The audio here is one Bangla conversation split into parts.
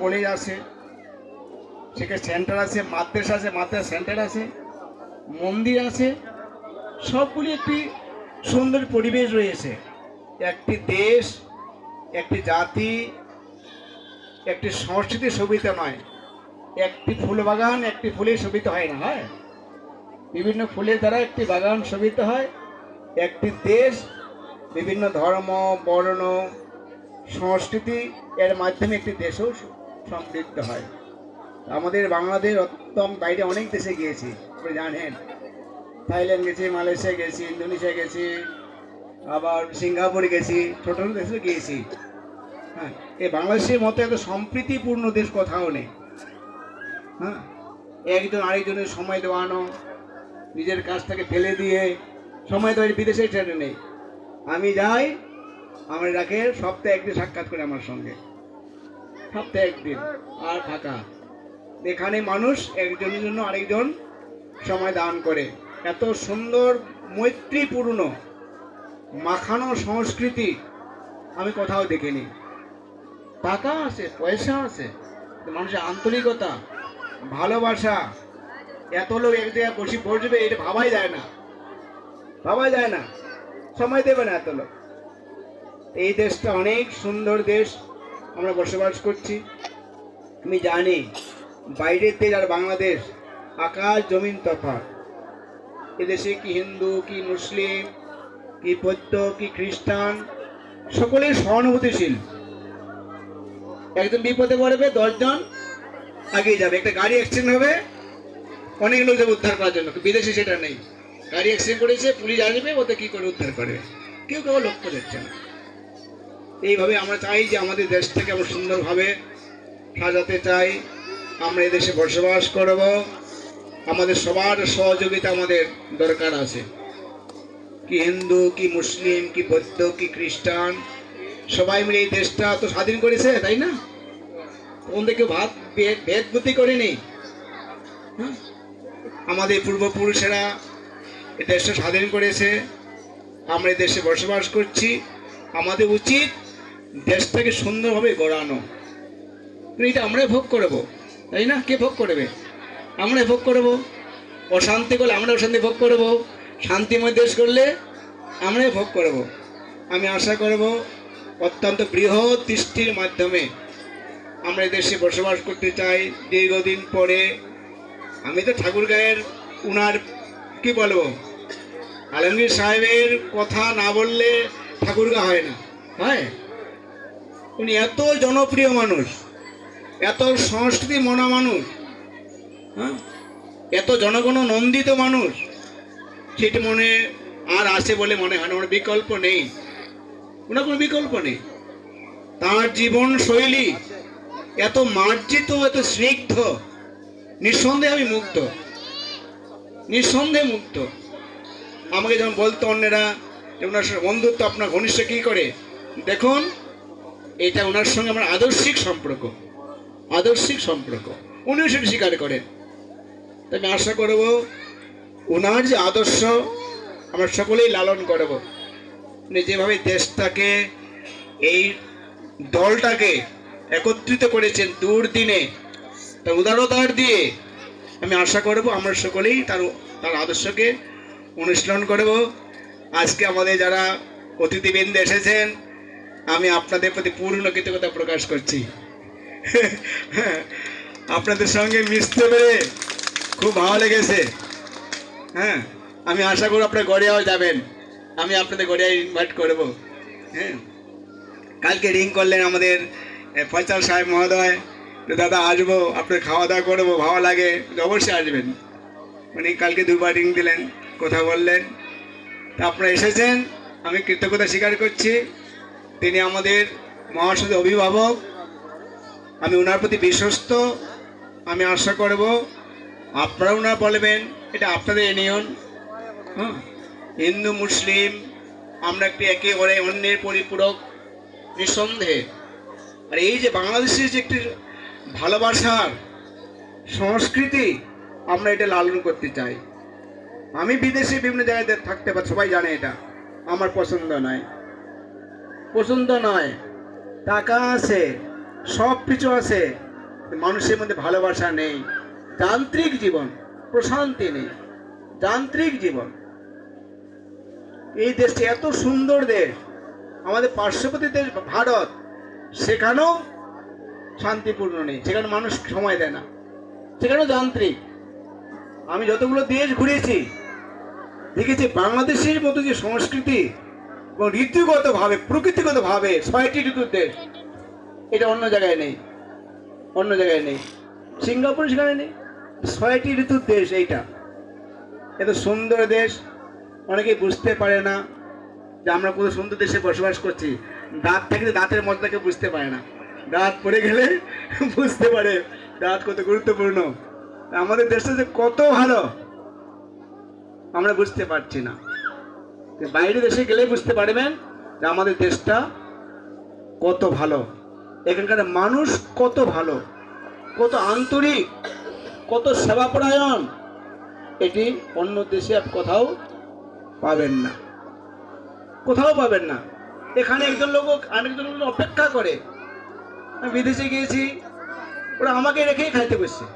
কলেজ আছে, সেখানে সেন্টার আছে, মাদ্রাসা আছে, মাদ্রাসা সেন্টার আছে, মন্দির আছে, সবগুলি একটি সুন্দর পরিবেশ রয়েছে। একটি দেশ, একটি জাতি, একটি সংস্কৃতি শোভিত নয়। একটি ফুল বাগান একটি ফুলে শোভিত হয় না, হয় বিভিন্ন ফুলের দ্বারা একটি বাগান শোভিত হয়। একটি দেশ বিভিন্ন ধর্ম, বর্ণ, সংস্কৃতি এর মাধ্যমে একটি দেশও সমৃদ্ধ হয়। আমাদের বাংলাদেশ অত্যন্ত বাইরে অনেক দেশে গিয়েছি, আপনি জানেন। থাইল্যান্ড গেছি, মালয়েশিয়া গেছি, ইন্দোনেশিয়া গেছি, আবার সিঙ্গাপুর গেছি, ছোট ছোট দেশে গিয়েছি। হ্যাঁ, এই বাংলাদেশের মতো এত সম্প্রীতিপূর্ণ দেশ কোথাও নেই। হ্যাঁ, একজন আরেকজনের সময় দেওয়ানো, নিজের কাজটাকে ফেলে দিয়ে সময় দেওয়ার বিদেশে ট্রেনে নেই। আমি যাই, আমার রাখে সপ্তাহে একদিন সাক্ষাৎ করে আমার সঙ্গে, সপ্তাহে একদিন, আর ফাঁকা। এখানে মানুষ একজনের জন্য আরেকজন সময় দান করে। এত সুন্দর মৈত্রীপূর্ণ মাখানো সংস্কৃতি আমি কোথাও দেখিনি। টাকা আছে, পয়সা আছে, মানুষের আন্তরিকতা, ভালোবাসা, এত লোক এক জায়গায় বসবে এটা ভাবাই যায় না, ভাবা যায় না, সময় দেবে না এত লোক। এই দেশটা অনেক সুন্দর দেশ, আমরা বসবাস করছি। আমি জানি বাইরের দেশ আর বাংলাদেশ আকাশ জমিন তফাৎ। এদেশে কি হিন্দু, কি মুসলিম, কি বৌদ্ধ, কি খ্রিস্টান, সকলেই সহানুভূতিশীল। একজন বিপদে পড়বে 10 জন আগিয়ে যাবে। একটা গাড়ি অ্যাক্সিডেন্ট হবে, অনেক লোক যাবে উদ্ধার করার জন্য। বিদেশে সেটা নেই। গাড়ি অ্যাক্সিডেন্ট করেছে, পুলিশ আসবে, ওতে কি করে উদ্ধার করবে, কেউ কেউ লক্ষ্য দিচ্ছে না। এইভাবে আমরা চাই যে আমাদের দেশটাকে আমরা সুন্দরভাবে সাজাতে চাই। আমরা এদেশে বসবাস করব, আমাদের সবার সহযোগিতা আমাদের দরকার আছে। কি হিন্দু, কি মুসলিম, কি বৌদ্ধ, কি খ্রিস্টান, সবাই মিলে এই দেশটা তো স্বাধীন করেছে, তাই না? ওদের কেউ ভেদ বুদ্ধি করেনি। হ্যাঁ, আমাদের পূর্বপুরুষেরা এই দেশটা স্বাধীন করেছে, আমরা এই দেশে বসবাস করছি। আমাদের উচিত দেশটাকে সুন্দরভাবে গড়ানো। এটা আমরাই ভোগ করব, তাই না? কে ভোগ করবে? আমরাই ভোগ করব। অশান্তি করলে আমরা অশান্তি ভোগ করব, শান্তিময় দেশ করলে আমরাই ভোগ করব। আমি আশা করব অত্যন্ত বৃহৎ দৃষ্টির মাধ্যমে আমরা এই দেশে বসবাস করতে চাই। দীর্ঘদিন পরে আমি তো ঠাকুরগাঁয়ের উনার কি বলবো, আলমগীর সাহেবের কথা না বললে ঠাকুরগাঁ হয় না, হয়। উনি এত জনপ্রিয় মানুষ, এত সংস্কৃতি মনা মানুষ, হ্যাঁ, এত জনগণ নন্দিত মানুষ, সেটি মনে আর আছে বলে মনে হয় না। ওনার বিকল্প নেই, ওনার কোনো বিকল্প নেই। তাঁর জীবন শৈলী এত মার্জিত, এত স্নিগ্ধ, নিঃসন্দেহে আমি মুগ্ধ, নিঃসন্দেহে মুগ্ধ। আমাকে যখন বলতো অন্যেরা যে ওনার সঙ্গে বন্ধুত্ব আপনার ঘনিষ্ঠ কী করে, দেখুন এটা ওনার সঙ্গে আমার আদর্শিক সম্পর্ক, আদর্শিক সম্পর্ক। উনিও সেটা স্বীকার করেন। তাই আমি আশা করব ওনার যে আদর্শ আমরা সকলেই লালন করব। উনি যেভাবে দেশটাকে, এই দলটাকে একত্রিত করেছেন দুর্দিনে, তার উদারতার দিয়ে, আমি আশা করব আমরা সকলেই তার আদর্শকে অনুশীলন করব। আজকে আমাদের যারা অতিথিবৃন্দ এসেছেন, আমি আপনাদের প্রতি পূর্ণ কৃতজ্ঞতা প্রকাশ করছি। আপনাদের সঙ্গে মিশতে পেরে খুব ভালো লেগেছে। হ্যাঁ, আমি আশা করব আপনারা গড়িয়াও যাবেন, আমি আপনাদের গড়িয়ায় ইনভাইট করব। হ্যাঁ, কালকে রিং করলেন আমাদের ফয়সাল সাহেব মহোদয়, দাদা আসবো, আপনার খাওয়া দাওয়া করবো, ভালো লাগে, অবশ্যই আসবেন। উনি কালকে 2বার রিং দিলেন, কথা বললেন। তা আপনারা এসেছেন, আমি কৃতজ্ঞতা স্বীকার করছি। তিনি আমাদের মহাসদী অভিভাবক, আমি ওনার প্রতি বিশ্বস্ত। আমি আশা করব আপনারা ওনারা বলবেন, এটা আপনাদের ইউনিয়ন। হ্যাঁ, হিন্দু মুসলিম আমরা একটি একে অন্যের পরিপূরক, নিঃসন্দেহে। আর এই যে বাংলাদেশের যে একটি ভালোবাসার সংস্কৃতি, আমরা এটা লালন করতে চাই। আমি বিদেশে বিভিন্ন জায়গায় থাকতে পারি, সবাই জানে এটা আমার পছন্দ নয়, পছন্দ নয়। টাকা আছে, সব কিছু আছে, মানুষের মধ্যে ভালোবাসা নেই, যান্ত্রিক জীবন, প্রশান্তি নেই, যান্ত্রিক জীবন। এই দেশটি এত সুন্দর দেশ, আমাদের পার্শ্ববর্তী দেশ ভারত, সেখানেও শান্তিপূর্ণ নেই, সেখানে মানুষ সময় দেয় না, সেখানেও যান্ত্রিক। আমি যতগুলো দেশ ঘুরেছি দেখেছি বাংলাদেশের মতো যে সংস্কৃতি এবং ঋতুগতভাবে, প্রকৃতিগতভাবে 6টি ঋতুর দেশ, এটা অন্য জায়গায় নেই, অন্য জায়গায় নেই। সিঙ্গাপুর সেখানে নেই, 6টি ঋতুর দেশ এইটা। এত সুন্দর দেশ, অনেকেই বুঝতে পারে না যে আমরা কত সুন্দর দেশে বসবাস করছি। দাঁত থাকলে দাঁতের মজাটাকে বুঝতে পারে না, দাঁত পড়ে গেলে বুঝতে পারে দাঁত কত গুরুত্বপূর্ণ। আমাদের দেশটা যে কত ভালো আমরা বুঝতে পারছি না। বাইরে দেশে গেলে বুঝতে পারবেন যে আমাদের দেশটা কত ভালো, এখানকার মানুষ কত ভালো, কত আন্তরিক, কত সেবাপরায়ণ। এটি অন্য দেশে কোথাও পাবেন না, কোথাও পাবেন না। এখানে একজন লোক আরেকজন লোক অপেক্ষা করে। আমি বিদেশে গিয়েছি, ওরা আমাকে রেখেই খাইতে বসছে।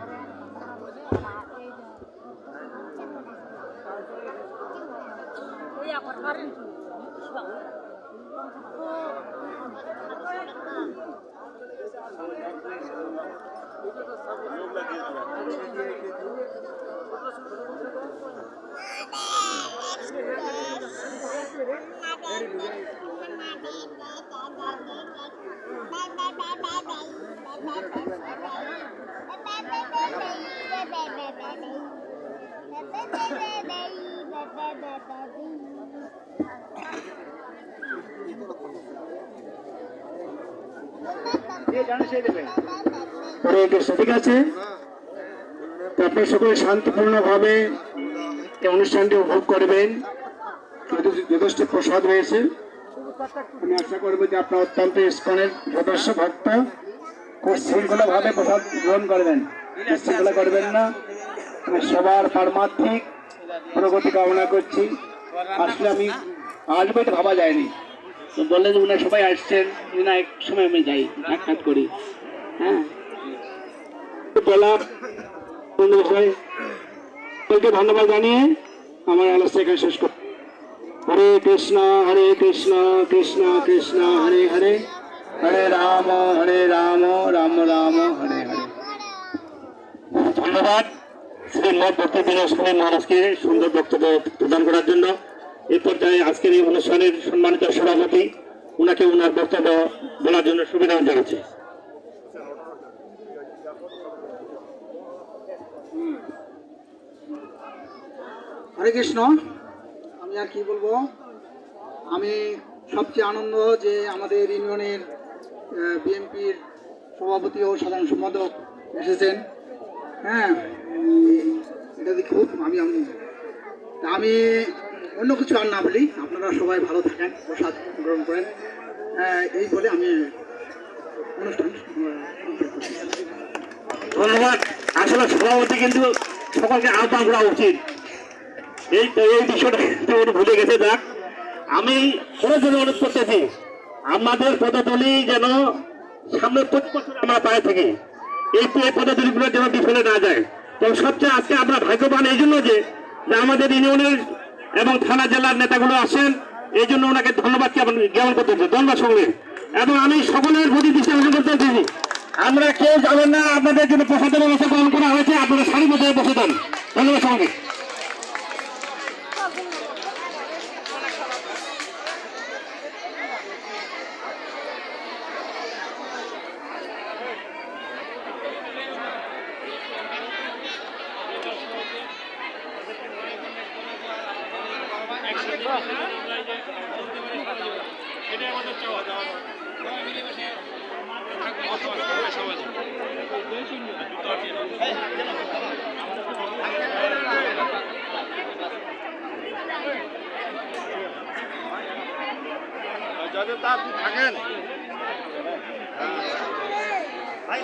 ঠিক আছে, তো আপনি সকলে শান্তিপূর্ণভাবে এই অনুষ্ঠানটি উপভোগ করবেন। যথেষ্ট প্রসাদ হয়েছে। আমি আশা করবো যে আপনার অত্যন্ত ইস্কনের সদস্য ভক্ত খুব শৃঙ্খলাভাবে প্রসাদ গ্রহণ করবেন, শৃঙ্খলা করবেন না। আমি সবার পারমার্থিক প্রগতি কামনা করছি। আসলে আমি আসবো এটা ভাবা যায়নি, তো বললে যে উনি সবাই আসছেন, না এক সময় আমি যাই সাক্ষাৎ করি। হ্যাঁ, বলার ধন্যবাদ জানিয়ে আমার আলোচনা এখানে শেষ করি। হরে কৃষ্ণ কৃষ্ণ কৃষ্ণ হরে হরে, হরে রাম রাম রাম হরে হরে। ধন্যবাদ শ্রী মঠ ভক্তি বিনোদ মহারাজকে সুন্দর বক্তব্য প্রদান করার জন্য। এই পর্যায়ে আজকের এই অনুষ্ঠানের সম্মানিত সভাপতি, ওনাকে ওনার বক্তব্য বলার জন্য সুবিধা জানাচ্ছি। হরে কৃষ্ণ। আমি আর কি বলবো, আমি সবচেয়ে আনন্দ যে আমাদের ইউনিয়নের বিএনপির সভাপতি ও সাধারণ সম্পাদক এসেছেন। হ্যাঁ, এটা দেখে খুব আমি অন্য কিছু আর না বলি, আপনারা সবাই ভালো থাকেন, প্রসাদ গ্রহণ করেন, এই বলে আমি অনুষ্ঠান। ধন্যবাদ। আসলে সভাপতি কিন্তু সকলকে আহ্বান করা উচিত, এই বিষয়টা কিন্তু ভুলে গেছে। যাক, আমি ওনার জন্য অনুরোধ করতেছি আমাদের পদতলি যেন সামনে প্রতি বছর আমরা পায়ে থাকি, এই পদতলিগুলো যেন বিফলে না যায়। তো সবচেয়ে আজকে আমরা ভাগ্যবান এই জন্য যে আমাদের ইউনিয়নের এবং থানা জেলার নেতাগুলো আসেন, এই জন্য ওনাকে ধন্যবাদ জ্ঞাপন করতেছি, ধন্যবাদ সঙ্গে। এবং আমি সকলের প্রতি দৃষ্টি আকর্ষণ করতে দিচ্ছি, আমরা কেউ যাবেন না, আপনাদের জন্য প্রসাদের ব্যবস্থা গ্রহণ করা হয়েছে, আপনারা সারি মধ্যে বসে দেন। ধন্যবাদ সঙ্গে। যাদের তা আপনি থাকেন ভাই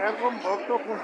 এরকম ভক্ত কোন